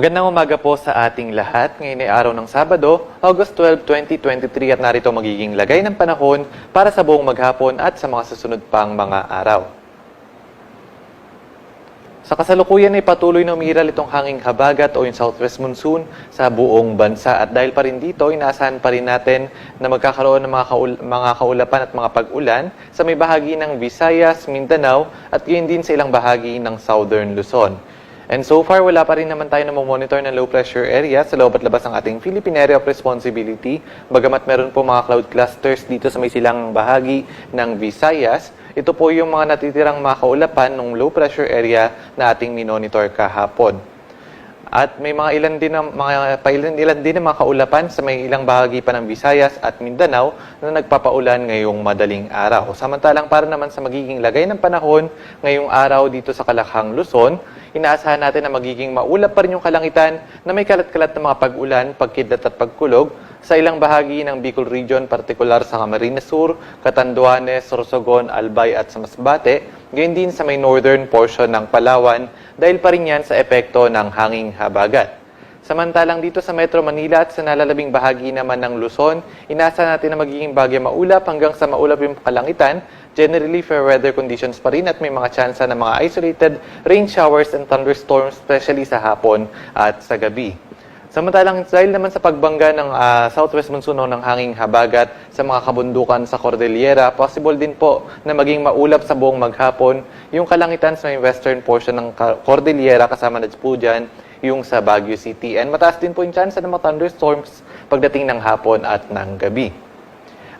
Magandang umaga po sa ating lahat. Ngayon ay araw ng Sabado, August 12, 2023 at narito magiging lagay ng panahon para sa buong maghapon at sa mga susunod pang mga araw. Sa kasalukuyan ay patuloy na umiiral itong hanging habagat o yung southwest monsoon sa buong bansa. At dahil pa rin dito, inaasahan pa rin natin na magkakaroon ng mga kaulapan at mga pag-ulan sa may bahagi ng Visayas, Mindanao at gayon din sa ilang bahagi ng Southern Luzon. And so far, wala pa rin naman tayo na monitor ng low pressure area sa loob at labas ng ating Philippine Area of Responsibility. Bagamat meron po mga cloud clusters dito sa may silang bahagi ng Visayas, ito po yung mga natitirang mga kaulapan ng low pressure area na ating minonitor kahapon. At may mga ilan din na mga kaulapan sa may ilang bahagi pa ng Visayas at Mindanao na nagpapaulan ngayong madaling araw. Samantalang para naman sa magiging lagay ng panahon ngayong araw dito sa Kalakhang, Luzon, inaasahan natin na magiging maulap pa rin yung kalangitan na may kalat-kalat na mga pag-ulan, pagkidlat at pagkulog sa ilang bahagi ng Bicol Region, partikular sa Camarines Sur, Catanduanes, Sorsogon, Albay at sa Masbate, gayon din sa may northern portion ng Palawan dahil pa rin yan sa epekto ng hanging habagat. Samantalang dito sa Metro Manila at sa nalalabing bahagi naman ng Luzon, inaasahan natin na magiging bagyo maulap hanggang sa maulap yung kalangitan, generally fair weather conditions pa rin at may mga tsansa ng mga isolated rain showers and thunderstorms, especially sa hapon at sa gabi. Samantalang dahil naman sa pagbangga ng southwest monsoon ng hanging habagat sa mga kabundukan sa Cordillera, possible din po na maging maulap sa buong maghapon yung kalangitan sa may western portion ng Cordillera, kasama na po dyan yung sa Baguio City. And mataas din po yung chance ng mga thunderstorms pagdating ng hapon at ng gabi.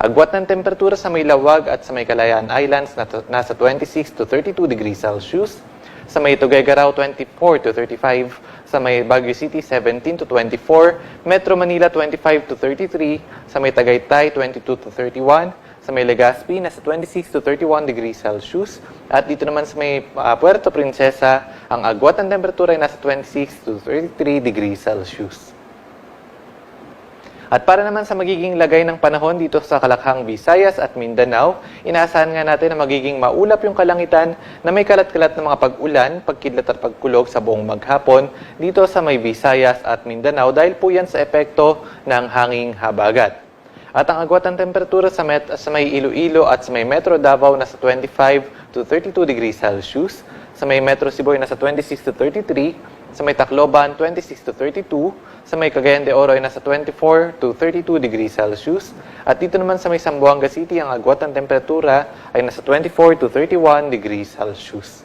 Agwat ng temperatura sa may Lawag at sa may Kalayaan Islands nasa 26 to 32 degrees Celsius. Sa may Tuguegarao, 24 to 35. Sa may Baguio City, 17 to 24. Metro Manila, 25 to 33. Sa may Tagaytay, 22 to 31. Sa may Legazpi, nasa 26 to 31 degrees Celsius. At dito naman sa may Puerto Princesa, ang agwat ng temperatura ay nasa 26 to 33 degrees Celsius. At para naman sa magiging lagay ng panahon dito sa Kalakhang, Visayas at Mindanao, inaasahan nga natin na magiging maulap yung kalangitan na may kalat-kalat na mga pag-ulan, pagkidlat at pagkulog sa buong maghapon dito sa may Visayas at Mindanao dahil po yan sa epekto ng hanging habagat. At ang agwat ng temperatura sa may Iloilo at sa may Metro Davao nasa 25 to 32 degrees Celsius, sa may Metro Cebu nasa 26 to 33, sa may Tacloban 26 to 32, sa may Cagayan de Oro ay nasa 24 to 32 degrees Celsius. At dito naman sa may Zamboanga City, ang agwat ng temperatura ay nasa 24 to 31 degrees Celsius.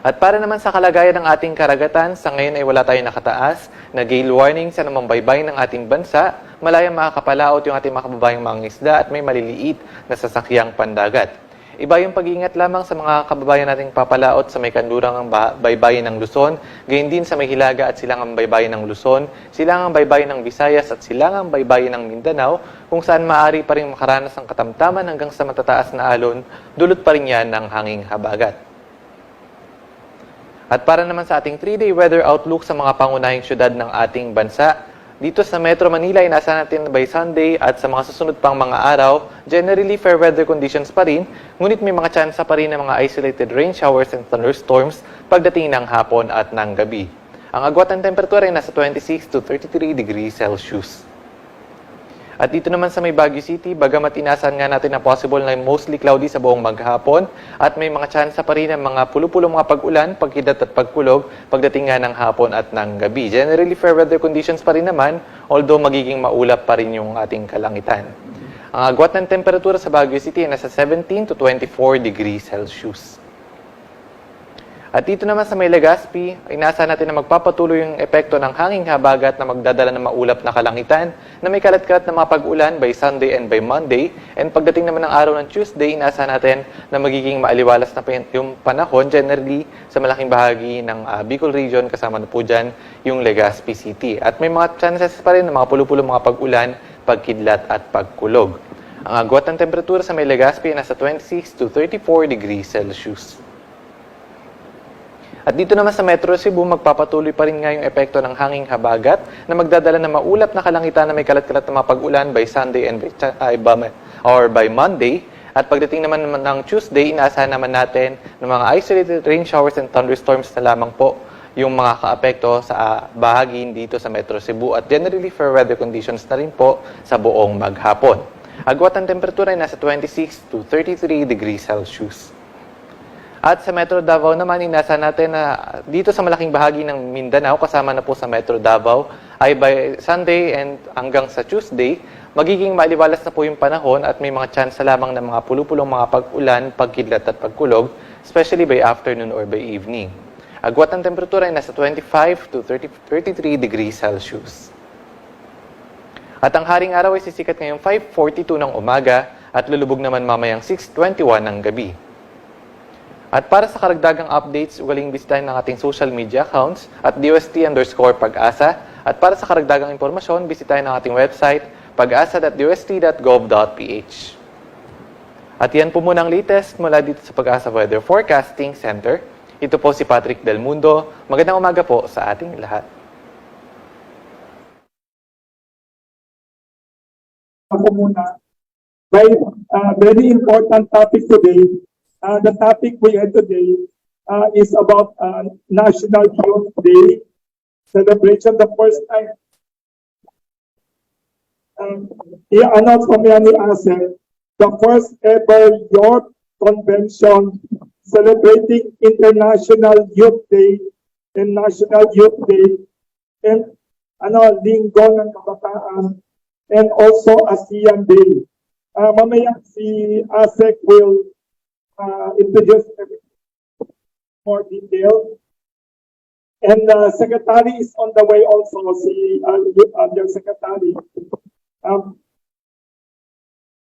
At para naman sa kalagayan ng ating karagatan, sa ngayon ay wala tayong nakataas na gale warning sa namang baybay ng ating bansa. Malayang makakapalaot yung ating mga kababayang mga isda at may maliliit na sasakyang pandagat. Iba yung pag-iingat lamang sa mga kababayan nating papalaot sa may kanlurang baybayin ng Luzon, gayon din sa may Hilaga at silangang baybayin ng Luzon, silangang baybayin ng Visayas at silangang baybayin ng Mindanao, kung saan maaari pa rin makaranas ng katamtaman hanggang sa matataas na alon, dulot pa rin yan ng hanging habagat. At para naman sa ating 3-day weather outlook sa mga pangunahing syudad ng ating bansa, dito sa Metro Manila, inaasahan natin by Sunday at sa mga susunod pang mga araw, generally fair weather conditions pa rin, ngunit may mga tsansa pa rin ng mga isolated rain showers and thunderstorms pagdating ng hapon at ng gabi. Ang agwat ng temperatura ay nasa 26 to 33 degrees Celsius. At dito naman sa may Baguio City, bagamat inaasahan nga natin na possible na mostly cloudy sa buong maghapon at may mga tsansa pa rin ng mga pulo-pulo mga pag-ulan, pagkidat at pagkulog pagdating nga ng hapon at ng gabi. Generally fair weather conditions pa rin naman, although magiging maulap pa rin yung ating kalangitan. Ang agwat ng temperatura sa Baguio City ay nasa 17 to 24 degrees Celsius. At dito naman sa may Legazpi, inaasahan natin na magpapatuloy yung epekto ng hanging habagat na magdadala ng maulap na kalangitan na may kalat-kalat na mga pag-ulan by Sunday and by Monday. And pagdating naman ng araw ng Tuesday, inaasahan natin na magiging maaliwalas na yung panahon generally sa malaking bahagi ng Bicol Region, kasama na po dyan yung Legazpi City. At may mga chances pa rin ng mga pulo-pulo mga pag-ulan, pagkidlat at pagkulog. Ang agwat ng temperatura sa may Legazpi ay nasa 26 to 34 degrees Celsius. At dito naman sa Metro Cebu, magpapatuloy pa rin nga yung epekto ng hanging habagat na magdadala ng maulap na kalangitan na may kalat-kalat na mga pag-ulan by Sunday and by Monday. At pagdating naman ng Tuesday, inaasahan naman natin ng mga isolated rain showers and thunderstorms na lamang po yung mga kaapekto sa bahagi dito sa Metro Cebu at generally fair weather conditions na rin po sa buong maghapon. Agwat ang temperatura ay nasa 26 to 33 degrees Celsius. At sa Metro Davao naman, inasa natin na dito sa malaking bahagi ng Mindanao, kasama na po sa Metro Davao, ay by Sunday and hanggang sa Tuesday, magiging maaliwalas na po yung panahon at may mga chance lamang ng mga pulupulong mga pag-ulan, pagkidlat at pagkulog, especially by afternoon or by evening. Agwat ang temperatura ay nasa 25 to 33 degrees Celsius. At ang haring araw ay sisikat ngayong 5:42 ng umaga at lulubog naman mamayang 6:21 ng gabi. At para sa karagdagang updates, ugaling bisitahin ng ating social media accounts at DOST_Pag-asa. At para sa karagdagang impormasyon, bisitahin ng ating website, pag-asa.dost.gov.ph. At yan po muna ang latest mula dito sa Pag-asa Weather Forecasting Center. Ito po si Patrick Del Mundo. Magandang umaga po sa ating lahat. Ako muna. Very important topic today. The topic we had today is about National Youth Day celebration. The first time i-announce ko ni ASEC, the first ever Youth Convention celebrating International Youth Day and National Youth Day and Linggo ng Kabataan and also ASEAN Day. Mamaya si ASEC will introduce more detail. And the secretary is on the way also, si Undersecretary.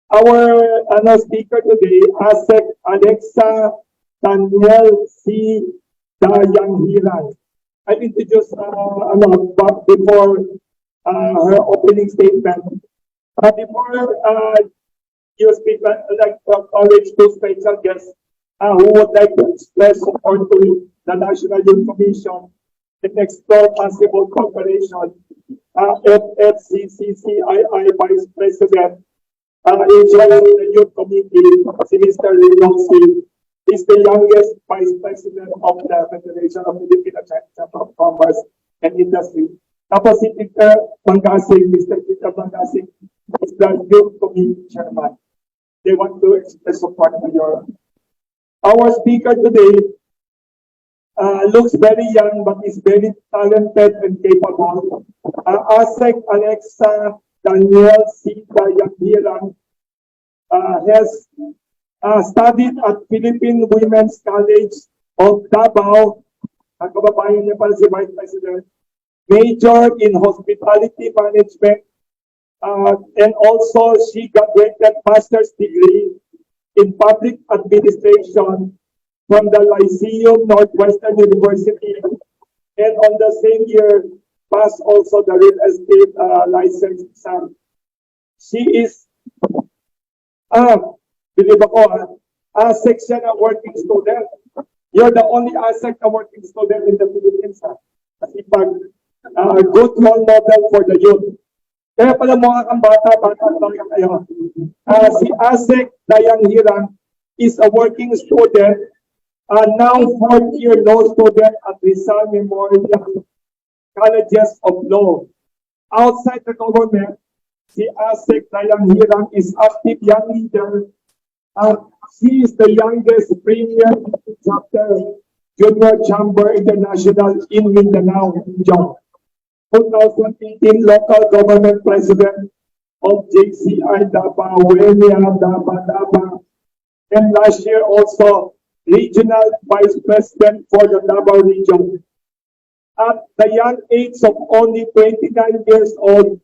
Our speaker today, ASEC Alexa Daniel C. Dayanghiran. I introduce before her opening statement. Before you speak, I'd like to acknowledge two special guests who would like to express support to the National Youth Commission and explore possible cooperation. FCCCII Vice President in charge of the Youth Committee, si Mr. Rinong C. is the youngest Vice President of the Federation of Filipino Chamber of Commerce and Industry. Tapos si Peter Bangasing, Mr. Peter Bangasing is the Youth Committee Chairman. They want to express support to your. Our speaker today looks very young but is very talented and capable. ASEC Alexa Daniel C. Dayanghiran has studied at Philippine Women's College of Davao. Ang kababayan niya pala si Vice President. Major in Hospitality Management. And also, she graduated master's degree in public administration from the Lyceum Northwestern University, and on the same year, passed also the real estate license exam. She is, believe ako, ASEC siya na working student. You're the only ASEC na working student in the Philippines. Kasi pag good role model for the youth. Kaya pala mga kang bata talaga kayo. Si ASEC Dayanghiran is a working student, now fourth year law student at Rizal Memorial Colleges of Law. Outside the government, si ASEC Dayanghiran is active young leader. She is the youngest premier chapter Junior Chamber International in Mindanao. 2018 local government president of JCI Davao, Davao. And last year also regional vice president for the Davao region. At the young age of only 29 years old,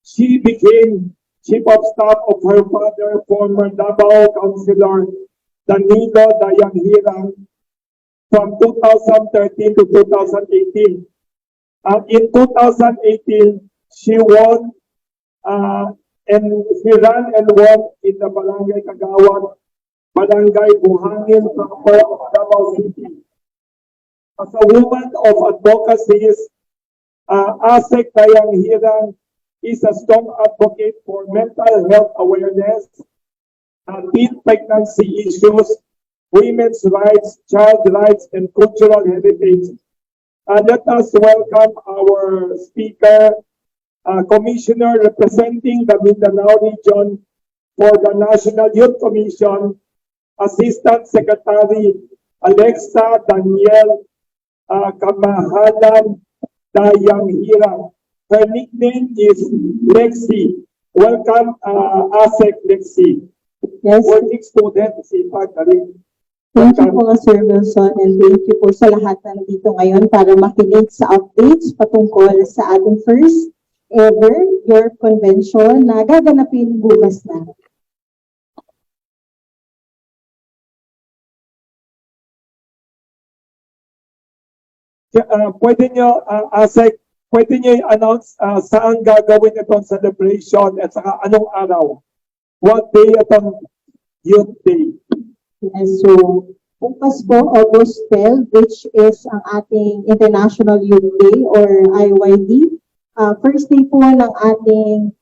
she became chief of staff of her father, former Davao councilor Danilo Dayanghiran, from 2013 to 2018. In 2018, she won and she ran and won in the Barangay Kagawad, Barangay Buhangin, proper of Davao City. As a woman of advocacy, ASEC Dayanghiran is a strong advocate for mental health awareness, teen pregnancy issues, women's rights, child rights, and cultural heritage Let us welcome our speaker, Commissioner representing the Mindanao region for the National Youth Commission, Assistant Secretary Alexa Daniel Kamahalan Dayanghirang. Her nickname is Lexi. Welcome, ASEC Lexi. Yes, Working student, sipag, galing. thank you po Sir Wilson and thank you po sa lahat na nandito ngayon para makinig sa updates patungkol sa ating first ever York Convention na gaganapin bukas na. Pwede nyo, ASEC, pwede nyo i-announce saan gagawin itong celebration at saka anong araw? What day itong Youth Day? Yes, so bukas po August 12 which is ang ating International Youth Day or IYD. First day po ng ating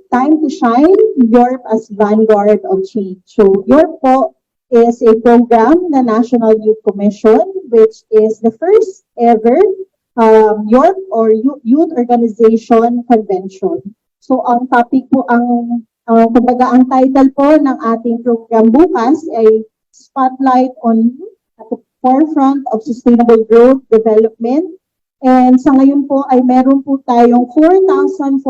Time to Shine, York as Vanguard of Change. So York po is a program na National Youth Commission which is the first ever York or Youth Organization Convention. So ang topic po, kumbaga ang title po ng ating program bukas ay Spotlight on at the Forefront of Sustainable Growth Development. And sa ngayon po ay meron po tayong 4,438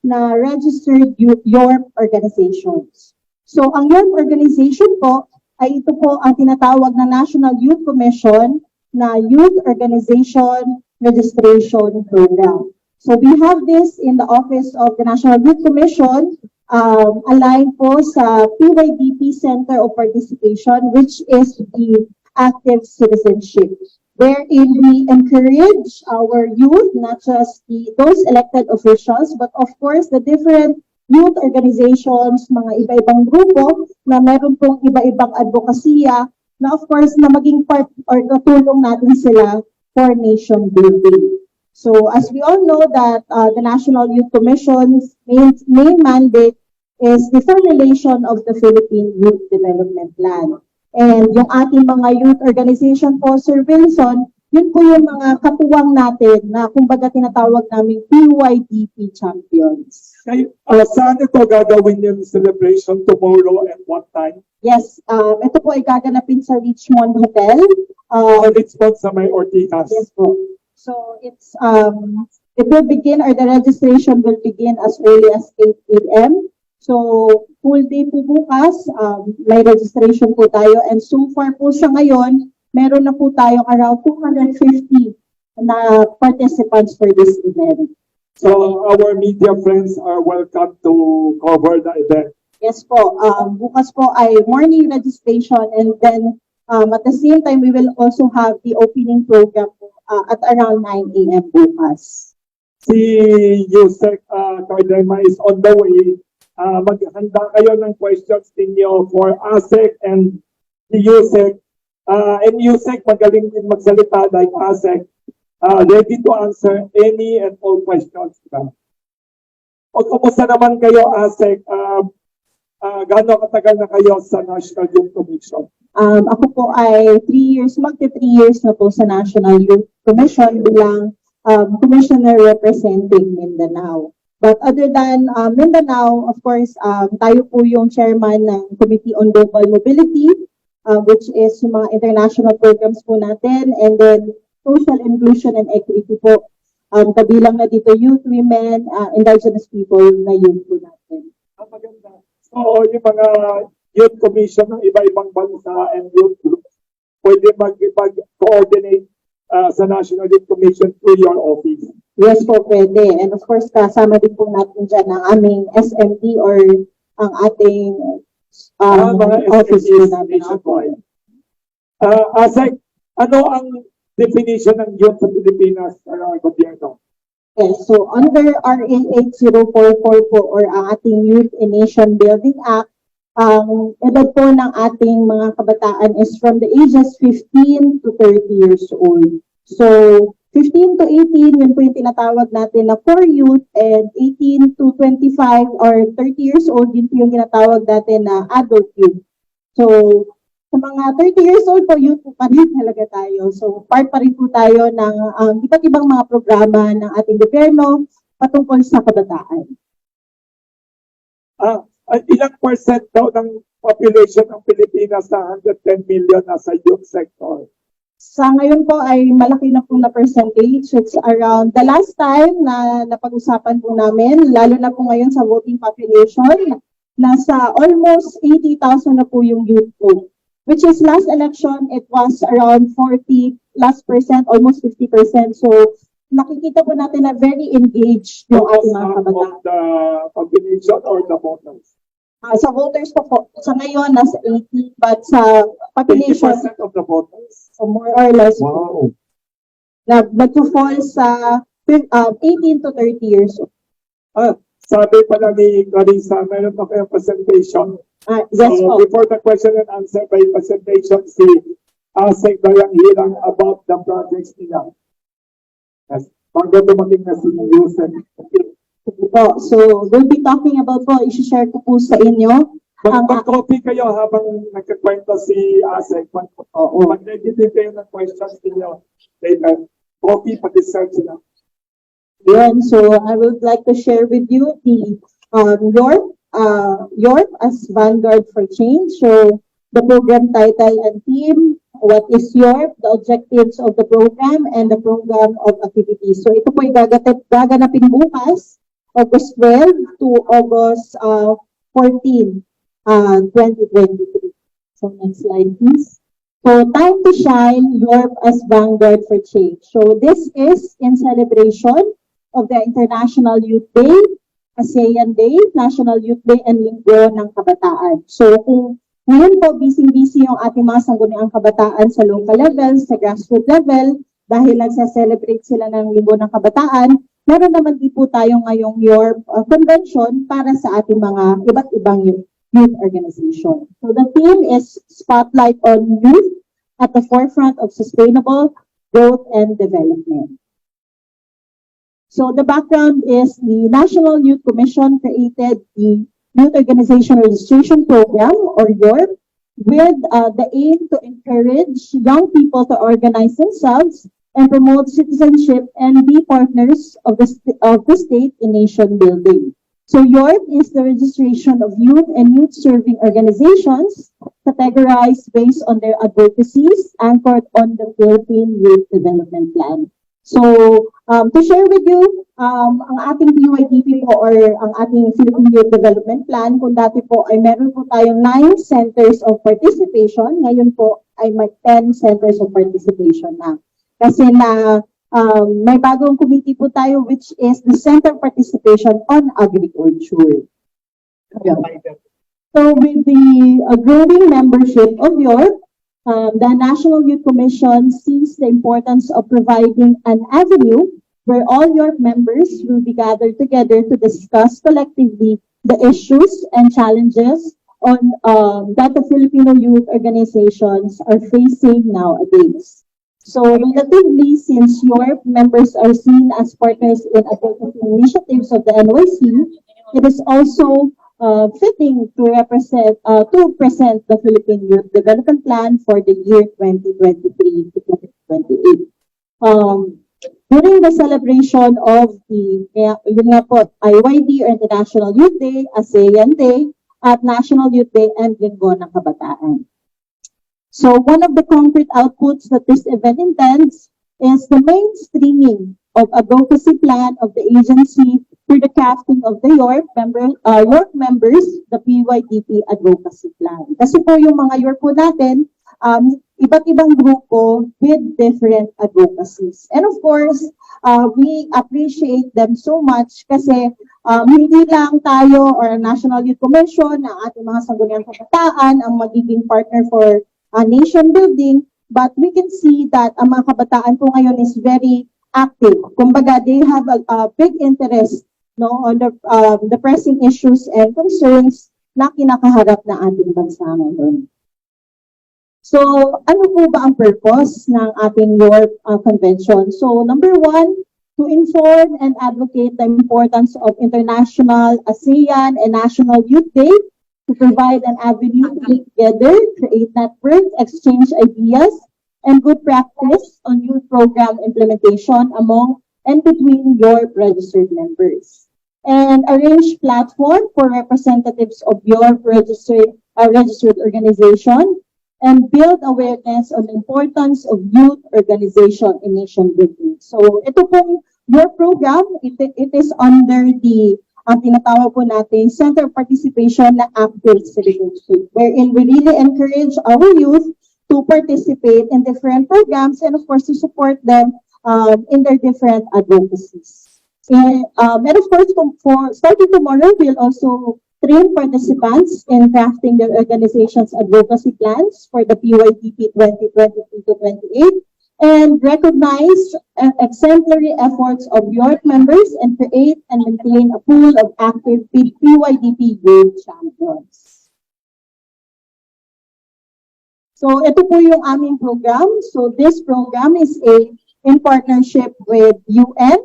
na registered York organizations. So ang York organization po ay ito po ang tinatawag na National Youth Commission na Youth Organization Registration Program. So we have this in the Office of the National Youth Commission, aligned po sa PYDP Center of Participation, which is the active citizenship, wherein we encourage our youth, not just those elected officials, but of course the different youth organizations, mga iba-ibang grupo na meron pong iba-ibang advokasya na of course na maging part or natulong natin sila for nation building. So as we all know that the National Youth Commission's main mandate is the formulation of the Philippine Youth Development Plan. And yung ating mga youth organization po, Sir Wilson, yun po yung mga katuwang natin na kumbaga tinatawag naming PYDP champions. Kayo, saan ito gagawin yung celebration tomorrow and what time? Yes, ito po ay gaganapin sa Richmond Hotel. It's both sa may Ortigas. Yes po. So it's it will begin or the registration will begin as early as 8 a.m. So full day po bukas, may registration po tayo and so far po sa ngayon, meron na po tayong around 250 na participants for this event. So our media friends are welcome to cover the event. Yes po, bukas po ay morning registration and then at the same time we will also have the opening program po, at around 9 a.m. bukas. Si Yusek Cardema is on the way. Maghanda kayo ng questions ninyo for ASEC and si Yusek. And Yusek, magaling din magsalita like ASEC. Ready to answer any and all questions. O kumusta naman kayo, ASEC? Gaano katagal na kayo sa National Youth Commission? Ako po ay 3 years, magti 3 years na po sa National Youth Commission bilang Commissioner representing Mindanao. But other than Mindanao, of course, tayo po yung chairman ng Committee on Global Mobility, which is yung mga international programs po natin, and then social inclusion and equity po. Kabilang na dito youth, women, indigenous people na youth po natin. Maganda. So, yung mga youth commission ng iba-ibang bansa and youth groups, pwede mag-coordinate sa National Youth Commission through your office. Yes po, pwede. And of course, kasama din po natin dyan ang aming SMD or ang ating Mga office po SMEs natin. nationwide. Asek, ano ang definition ng youth sa Pilipinas gobyerno? Yes, so under RA 8044 po or ang ating Youth in Nation Building Act, ang edad po ng ating mga kabataan is from the ages 15 to 30 years old. So, 15 to 18, yun po yung tinatawag natin na core youth, and 18 to 25 or 30 years old, yun po yung tinatawag natin na adult youth. So, Sa mga 30 years old po, youth po pa rin talaga tayo. So, part pa rin po tayo ng iba't ibang mga programa ng ating gobyerno patungkol sa kabataan. Ilang percent daw ng population ng Pilipinas sa 110 million nasa youth sector? Sa ngayon po ay malaki na po na percentage. It's around the last time na napag-usapan po namin, lalo na po ngayon sa voting population, nasa almost 80,000 na po yung youth po. Which is last election, it was around 40+%, almost 50%. So nakikita po natin na very engaged yung ating mga kabataan. Of the population or the voters? Sa voters po, sa ngayon, nasa 80, but sa population, 80% of the voters? so more or less, Wow. nag-fall sa 18 to 30 years old. Sabi pala ni Carissa, meron pa kayong presentation. Yes So, po. before the question and answer by presentation, si Asek Dayang Hirang about the projects nila. Yes. Bago dumating na si Yusen. Po. So, we'll be talking about po, isi-share ko po sa inyo. Mag-copy kayo habang nagkikwento si Asek. Mag-ready din kayo ng questions ninyo later. Copy, pati search sila. Yun, so I would like to share with you the York as Vanguard for Change. So, the program title and theme, what is York, the objectives of the program, and the program of activities. So, ito po ay gaganapin bukas, August 12 to August 14, 2023. So, next slide, please. So, time to shine, York as Vanguard for Change. So, this is in celebration of the International Youth Day, ASEAN Day, National Youth Day, and Linggo ng Kabataan. So, kung ngayon po, busy-busy yung ating mga sangguniang kabataan sa local level, sa grassroots level, dahil nagsa-celebrate sila ng Linggo ng Kabataan, meron naman din po tayo ngayong York Convention para sa ating mga iba't ibang youth organization. So, the theme is Spotlight on Youth at the Forefront of Sustainable Growth and Development. So the background is the National Youth Commission created the Youth Organization Registration Program, or YORP, with the aim to encourage young people to organize themselves and promote citizenship and be partners of the state in nation building. So YORP is the registration of youth and youth-serving organizations categorized based on their advocacies anchored on the Philippine Youth Development Plan. So, to share with you, ang ating PYDP po or ang ating Philippine Youth Development Plan, kung dati po ay meron po tayong 9 centers of participation, ngayon po ay may 10 centers of participation na. Kasi na may bagong committee po tayo which is the Center of Participation on Agriculture. Yeah. So, with the growing membership of YORP, the National Youth Commission sees the importance of providing an avenue where all your members will be gathered together to discuss collectively the issues and challenges on that the Filipino youth organizations are facing nowadays. So relatively, since your members are seen as partners in advocacy initiatives of the NYC, it is also fitting to present the Philippine Youth Development Plan for the year 2023 to 2028. During the celebration of the IYD or International Youth Day, ASEAN Day, at National Youth Day and Linggo ng Kabataan. So one of the concrete outputs that this event intends is the mainstreaming of advocacy plan of the agency through the crafting of the YORP members, the PYDP advocacy plan. Kasi po yung mga YORP po natin, iba't ibang grupo with different advocacies. And of course, we appreciate them so much kasi hindi lang tayo or National Youth Commission, ang ating mga sangguniang kabataan, ang magiging partner for nation building, but we can see that ang mga kabataan po ngayon is very active. Kumbaga, they have a big interest on the pressing issues and concerns na kinakaharap na ating bansa ngayon. So, ano po ba ang purpose ng ating YORP convention? So, number 1, to inform and advocate the importance of International, ASEAN, and National Youth Day to provide an avenue to get together, create networks, exchange ideas, and good practice on youth program implementation among and between your registered members. And arrange platform for representatives of your registered organization and build awareness on the importance of youth organization in nation building. So ito pong your program, it is under the ang tinatawag po natin Center of Participation na Active Citizenship, wherein we really encourage our youth to participate in different programs and of course to support them in their different advocacies. And of course, for starting tomorrow, we'll also train participants in crafting their organization's advocacy plans for the PYDP 2023 to 28 and recognize exemplary efforts of your members and create and maintain a pool of active PYDP youth champions. So ito po yung aming program. So this program is in partnership with UN,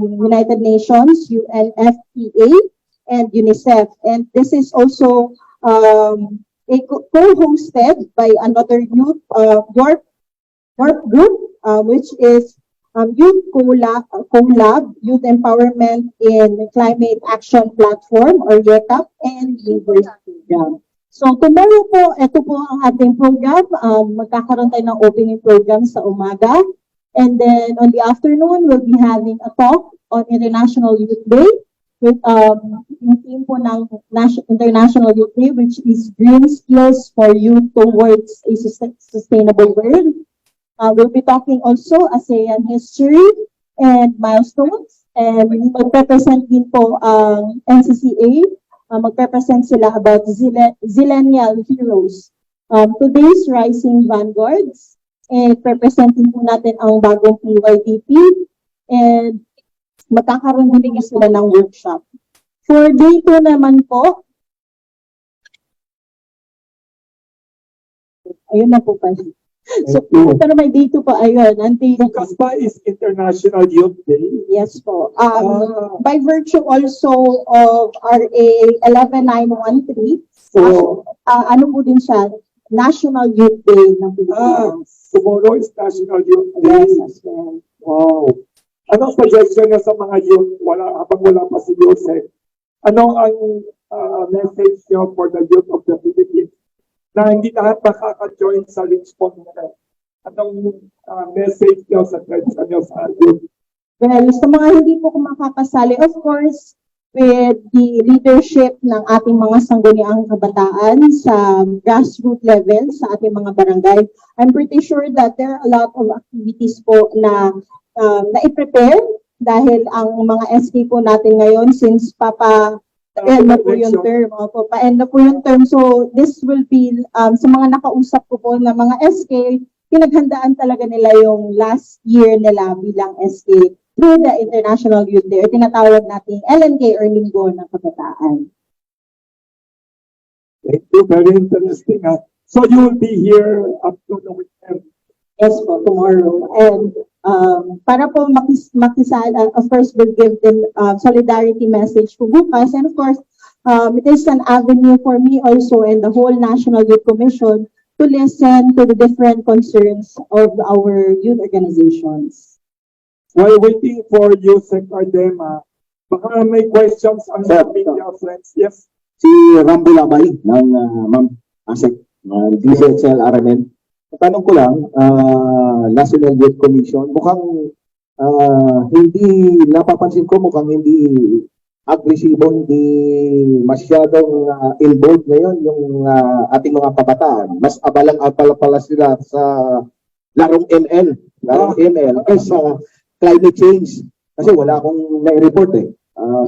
United Nations, UNFPA, and UNICEF. And this is also co-hosted by another youth work group, which is Youth Collab, Youth Empowerment in Climate Action Platform, or YECAP, and Leaders Program. So tomorrow po, ito po ang ating program. Magkakaroon tayo ng opening program sa umaga. And then on the afternoon, we'll be having a talk on International Youth Day with yung team po ng International Youth Day, which is Green Skills for Youth Towards a Sustainable World. We'll be talking also ASEAN history and milestones. And magpe-present din po ang NCCA. Magpe-present sila about Zillennial Heroes. Today's Rising Vanguards. And representing po natin ang bagong PYDP and magkakaroon din sila ng workshop. For day 2 naman po, ayun na po pa. So, pero may day 2 po, ayun. Bukas pa is International Youth Day. Yes po. By virtue also of RA 11913, so, ano po din siya, National Youth Day ng Pilipinas. Tomorrow is National Youth Day. Yes, as well. Wow. Anong suggestion niya sa mga youth habang wala pa si Jose? Anong ang message niyo for the youth of the Philippines na hindi lahat makaka-join sa Richmond? Anong message niyo sa youth? Well, sa mga hindi po makakasali, of course, with the leadership ng ating mga sangguniang kabataan sa grassroots level sa ating mga barangay. I'm pretty sure that there are a lot of activities po na i-prepare dahil ang mga SK po natin ngayon since pa-end na po yung term. Pa-end na po yung term. So this will be sa mga nakausap ko po na mga SK, pinaghandaan talaga nila yung last year nila bilang SK through the International Youth Day, or tinatawag nating LNK or Linggo ng Kabataan. Thank you. Very interesting. So you will be here up to the weekend? Yes po, tomorrow. And para po makisala, of course, we'll give them solidarity message po bukas. And of course, it is an avenue for me also and the whole National Youth Commission to listen to the different concerns of our youth organizations. While waiting for you, Sec. Ardema, baka may questions ang Sir, media friends. Yes. Si Rambo Labay ng Ma'am Asek, DCXL RMN. Tanong ko lang, National Youth Commission, mukhang hindi, napapansin ko mukhang hindi agresibo, hindi masyadong involved ngayon yung ating mga kabataan. Mas abalang-abala pala sila sa larong ML, kaysa climate change. Kasi wala akong nai-report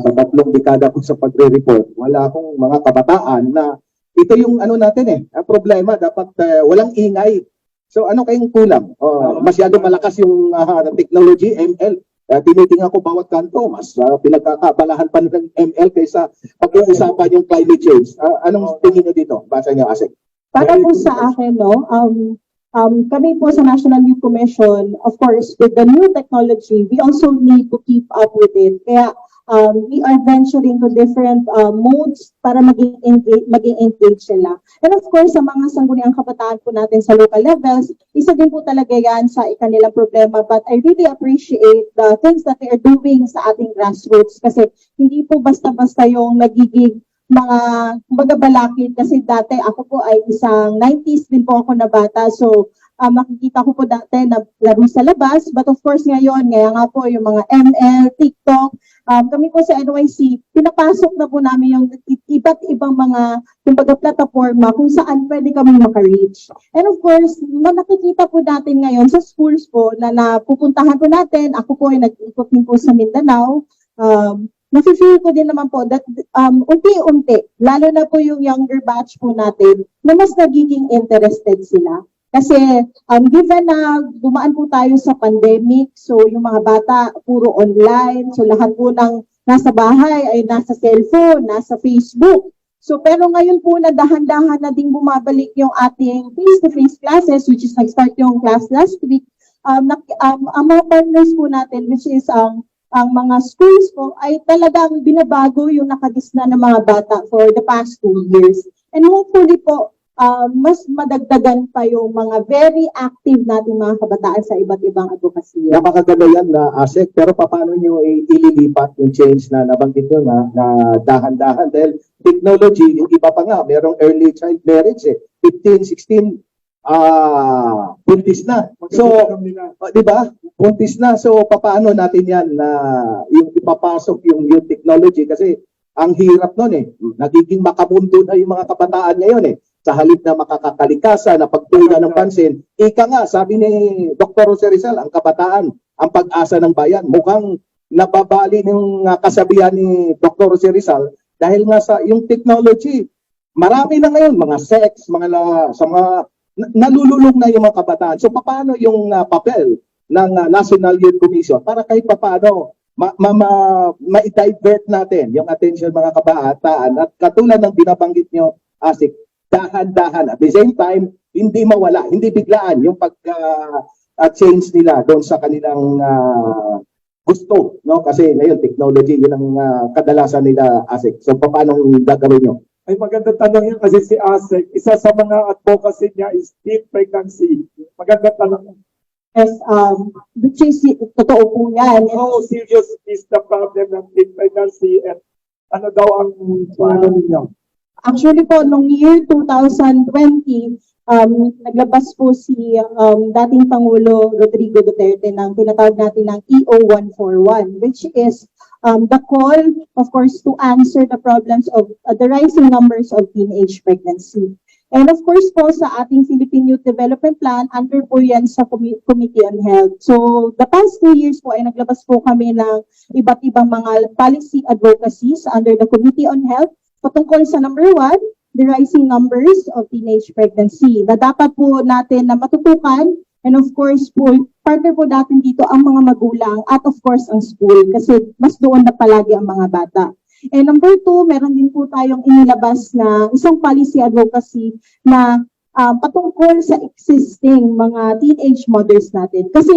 sa 3 dekada ko sa pagre-report, wala akong mga kabataan na ito yung ano natin ang problema, dapat walang ingay. So ano kayong kulang? Masyado malakas yung technology, ML. Tinitingnan ko bawat kanto, mas pinagkakabalahan pa ng ML kaysa pag-uusapan yung climate change. Anong tingin niyo dito? Basa niyo, Asek. Para po sa akin, no, kami po sa National Youth Commission, of course, with the new technology, we also need to keep up with it. Kaya we are venturing to different modes para maging engaged sila. And of course, sa mga sangguniang kabataan po natin sa local levels, isa din po talaga yan sa kanilang problema. But I really appreciate the things that they are doing sa ating grassroots kasi hindi po basta-basta yung nagiging mga magabalakid kasi dati ako po ay isang 90s din po ako na bata. So, makikita ko po dati na laro sa labas. But of course ngayon, nga po yung mga ML, TikTok, kami po sa NYC, pinapasok na po namin yung iba't ibang mga kumbaga plataforma kung saan pwede kami maka-reach. And of course, nakikita po natin ngayon sa schools po na napupuntahan po natin, ako po ay nag-ikot din po sa Mindanao, nafe-feel ko din naman po that unti-unti, lalo na po yung younger batch po natin, na mas nagiging interested sila. Kasi given na dumaan po tayo sa pandemic, so yung mga bata puro online, so lahat po ng nasa bahay ay nasa cellphone, nasa Facebook. So pero ngayon po na dahan-dahan na ding bumabalik yung ating face-to-face classes, which is nag-start yung class last week, ang mga partners po natin, which is ang mga schools po, ay talagang binabago yung nakagisna ng mga bata for the past 2 years. And hopefully po, mas madagdagan pa yung mga very active nating mga kabataan sa iba't ibang advokasya. Napakaganda yan na ASEC, pero paano nyo ililipat yung change na nabanggit nyo na dahan-dahan? Dahil technology, yung iba pa nga, merong early child marriage 15, 16, buntis na. So, di ba? Buntis na. So, paano natin yan na yung ipapasok yung technology? Kasi ang hirap nun nagiging makabundo na yung mga kabataan ngayon sa halip na makakakalikasan, na pagtuunan ng pansin, ika nga, sabi ni Dr. Jose Rizal, ang kabataan, ang pag-asa ng bayan. Mukhang nababali ng kasabihan ni Dr. Jose Rizal dahil nga sa yung technology, marami na ngayon, mga sex, nalululong na yung mga kabataan. So, paano yung papel ng National Youth Commission para kahit paano ma-divert natin yung attention mga kabataan at katulad ng binabanggit nyo, Asik, dahan-dahan. At the same time, hindi mawala, hindi biglaan yung pag-change nila doon sa kanilang gusto. No? Kasi ngayon, technology, yun ang kadalasan nila, Asik. So, paano gagawin nyo? Ay maganda tanong yan kasi si ASEC, isa sa mga advocacy niya is teen pregnancy. Maganda tanong. Yes, which is, totoo po yan. How serious is the problem ng teen pregnancy and ano daw ang plano ninyo? Actually po, noong year 2020, naglabas po si dating Pangulo Rodrigo Duterte ng tinatawag natin ng EO 141, which is the call, of course, to answer the problems of the rising numbers of teenage pregnancy. And of course po, sa ating Philippine Youth Development Plan, under po yan sa Committee on Health. So, the past 2 years po ay naglabas po kami ng iba't ibang mga policy advocacies under the Committee on Health patungkol sa number 1, the rising numbers of teenage pregnancy na dapat po natin na matutukan, and of course po, partner po natin dito ang mga magulang at of course ang school kasi mas doon na palagi ang mga bata. And number 2, meron din po tayong inilabas na isang policy advocacy na patungkol sa existing mga teenage mothers natin. Kasi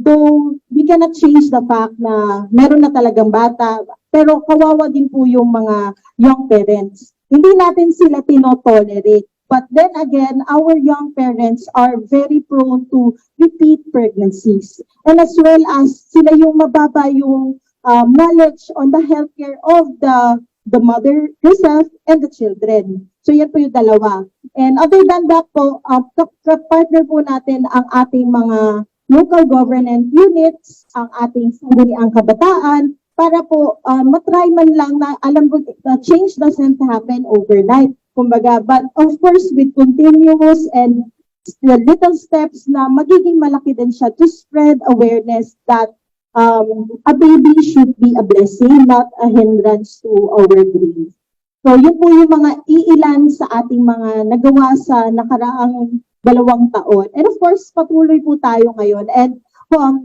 though we cannot change the fact na meron na talagang bata, pero kawawa din po yung mga young parents. Hindi natin sila tinotolerate. But then again, our young parents are very prone to repeat pregnancies. And as well as sila yung mababa yung knowledge on the healthcare of the mother herself and the children. So yan po yung dalawa. And other than that po, partner po natin ang ating mga local government units, ang ating sangguniang kabataan, para po matry man lang na alam ko the change doesn't happen overnight. Kumbaga, but of course with continuous and the little steps na magiging malaki din siya to spread awareness that a baby should be a blessing, not a hindrance to our dreams. So yun po yung mga iilan sa ating mga nagawa sa nakaraang 2 taon. And of course, patuloy po tayo ngayon. And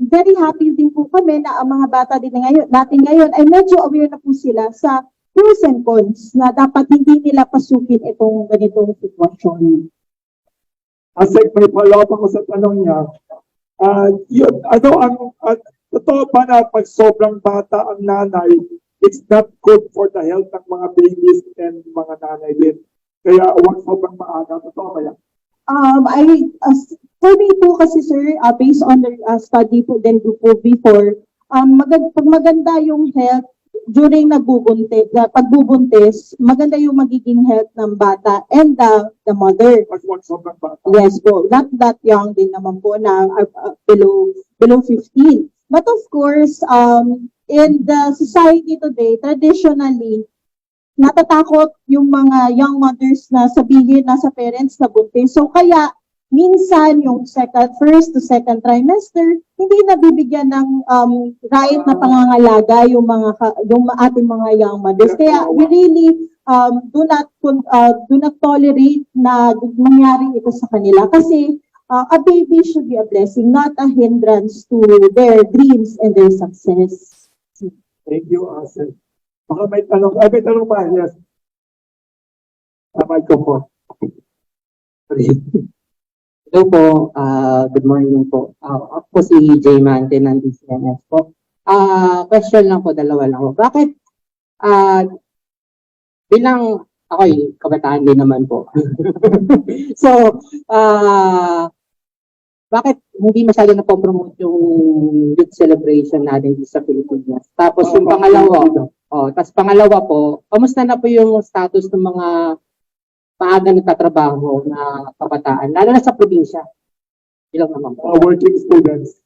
very happy din po kami na ang mga bata din natin ngayon ay medyo aware na po sila sa pros and cons na dapat hindi nila pasukin itong ganitong sitwasyon. ASEC, may follow-up ako sa tanong niya. Yun, ano ang Totoo ba na pag sobrang bata ang nanay, it's not good for the health ng mga babies and mga nanay din. Kaya huwag sobrang maaga. Totoo ba yan? For me po kasi sir, based on the study po din po before, pag maganda yung health during pagbubuntis, maganda yung magiging health ng bata and the mother. Pag huwag sobrang bata. Yes po, not that young din naman po na below 15. But of course, in the society today, traditionally, natatakot yung mga young mothers na sabihin na sa parents na buntis. So kaya minsan yung first to second trimester, hindi nabibigyan ng right na pangangalaga yung ating mga young mothers. Kaya we really do not tolerate na mangyari ito sa kanila kasi a baby should be a blessing, not a hindrance to their dreams and their success. Thank you, Asel. Baka may tanong ba? Yes. Microphone. Hello po, good morning po. Ako po si Jay Mante ng DCNS po. Question lang po, dalawa lang po. Bakit, bilang ako'y kabataan din naman po. So, bakit hindi masyado na-promote yung youth celebration natin dito sa Pilipinas? Tapos yung pangalawa po, kamusta na po yung status ng mga maaga nagtatrabaho na kabataan, lalo na sa probinsya? Ilang naman po. Working students.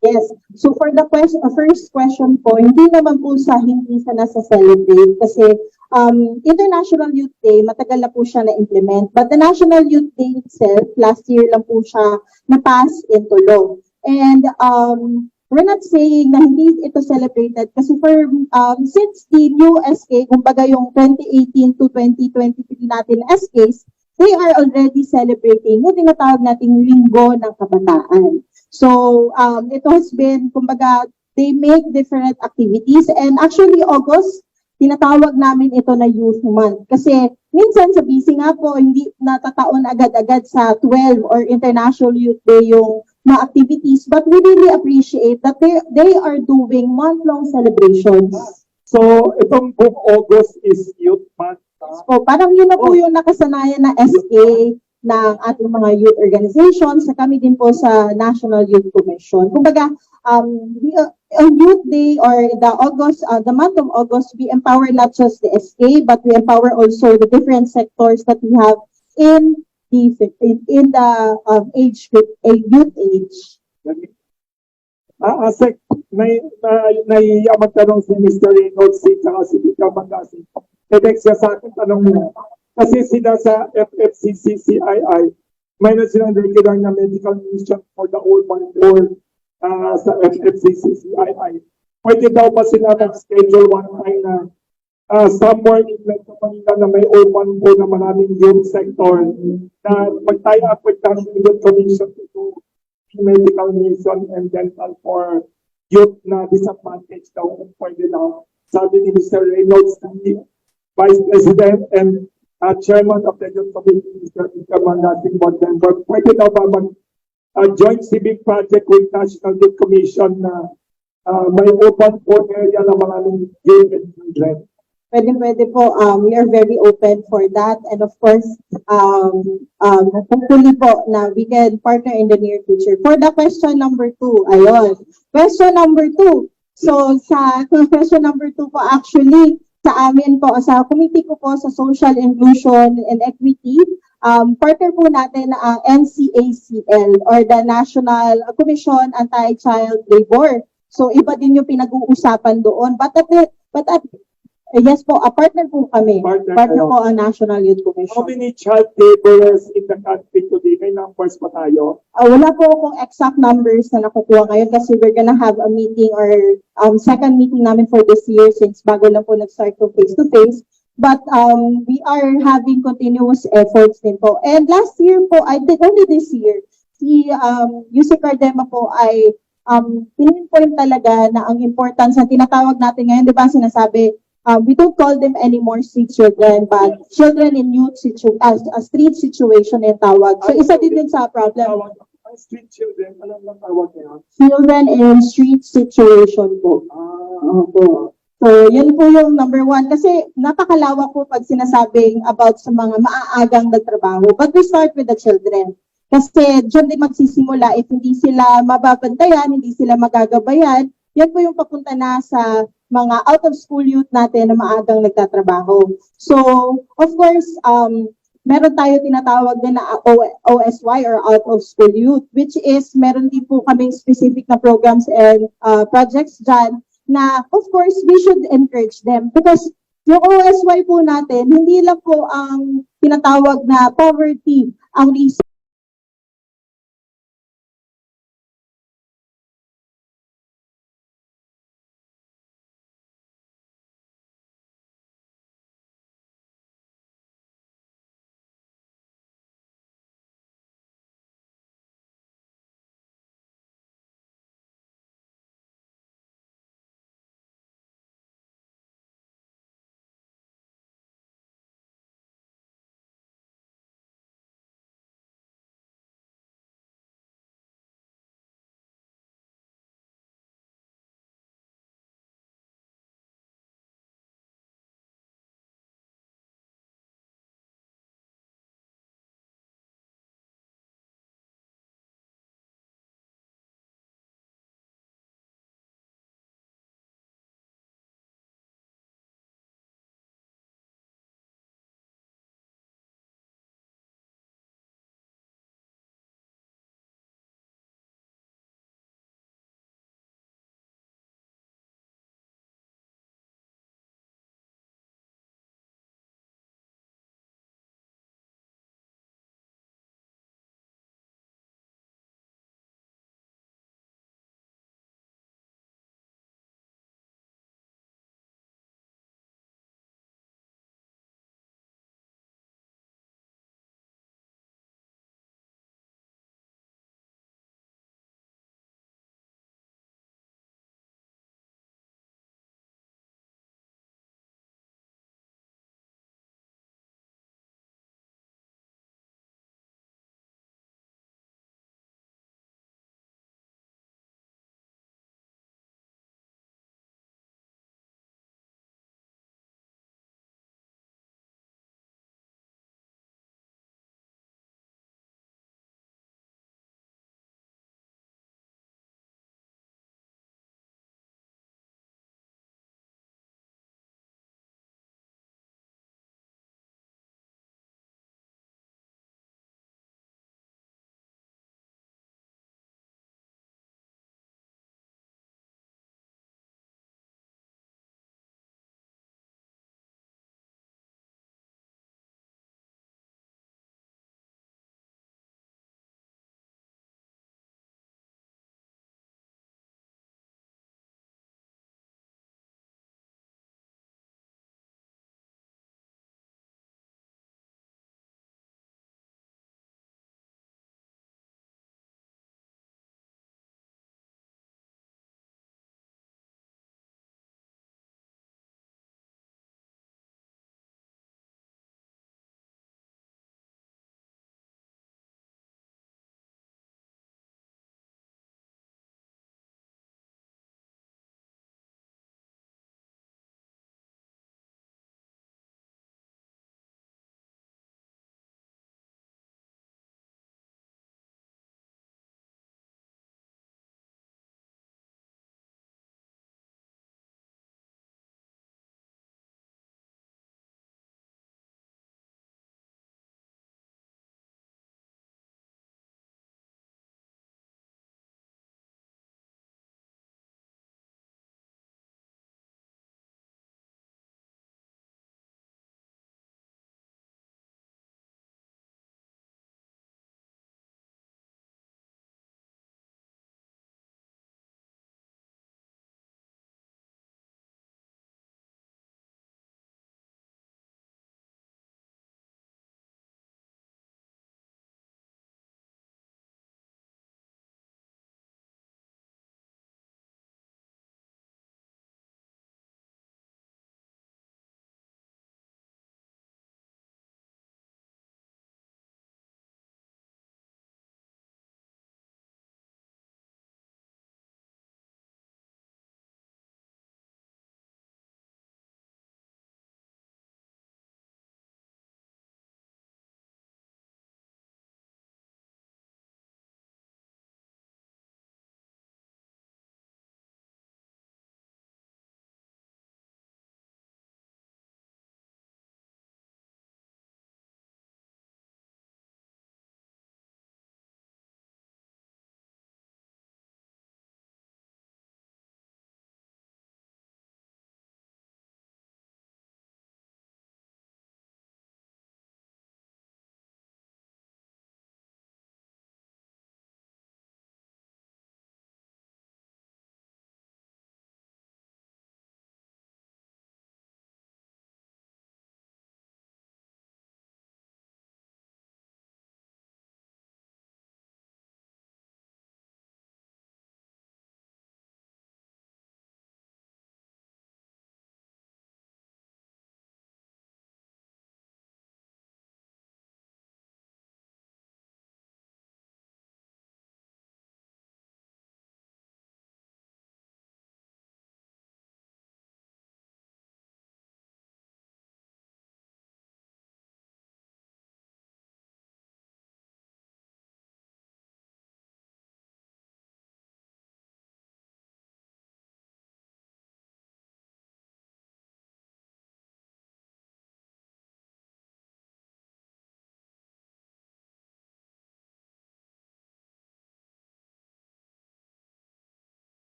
Yes. So for the first question po, hindi naman po hindi sa nasa celebrate kasi International Youth Day, matagal na po siya na-implement. But the National Youth Day itself, last year lang po siya na-pass into law. And we're not saying na hindi ito celebrated kasi since the new SK, kumbaga yung 2018 to 2023 natin SKs, they are already celebrating yung tinatawag nating linggo ng kabataan. So, it has been, kumbaga, they make different activities and actually August, tinatawag namin ito na Youth Month. Kasi minsan sa busy nga po, hindi natataon agad-agad sa 12 or International Youth Day yung mga activities. But we really appreciate that they are doing month-long celebrations. So, itong buong August is Youth Month. So, parang yun na po yung nakasanayan na SK ng ating mga youth organizations sa kami din po sa National Youth Commission. Kumbaga, Youth Day or the month of August, we empower not just the SK, but we empower also the different sectors that we have in the youth age. Asek, naiiya magtanong si Mr. Reynolds at si Vika Mandasi. Tedex siya sa akin tanong mo. Kasi sila sa FFCCCII, mayroon silang regular na medical mission for the urban poor sa FFCCCII. Pwede daw ba sila mag-schedule one time na somewhere in Metro Manila na may urban poor na maraming youth sector na mag-tie up with National Youth Commission to medical mission and dental for youth na disadvantage daw kung pwede daw. Sabi ni Mr. Reynolds, Vice President and Chairman of the Youth Committee, Mr. Mandating Board Member, pwede daw ba mag-joint civic project with National Youth Commission na may open poor area na maraming youth and children? Pwede po. We are very open for that. And of course, hopefully po na we can partner in the near future. For the question number 2, ayun. Question number 2. So, sa question number 2 po, actually, sa amin po, sa committee ko po sa Social Inclusion and Equity, partner po natin ang NCACL or the National Commission Anti-Child Labor. So, iba din yung pinag-uusapan doon. Yes po, a partner po kami. Partner po ang National Youth How Commission. many child laborers in the country today? May numbers pa tayo? Wala po akong exact numbers na nakukuha ngayon kasi we're gonna have a meeting or second meeting namin for this year since bago lang po nag-start to face-to-face. But we are having continuous efforts din po. And last year po, only this year, si Yusek Cardema po ay pinpoint talaga na ang importance na tinatawag natin ngayon, di ba sinasabi, we don't call them anymore street children, but children in street situation yung tawag. So isa din sa problem. Ang street children, alam lang tawag niya. Children in street situation po. Opo. So, yun po yung number one. Kasi napakalawak po pag sinasabing about sa mga maaagang nagtrabaho. But we start with the children. Kasi dyan din magsisimula if hindi sila mababantayan, hindi sila magagabayan, yan po yung papunta na sa mga out-of-school youth natin na maagang nagtatrabaho. So, of course, meron tayo tinatawag din na OSY or out-of-school youth, which is meron din po kaming specific na programs and projects dyan na, of course, we should encourage them. Because yung OSY po natin, hindi lang po ang tinatawag na poverty ang reason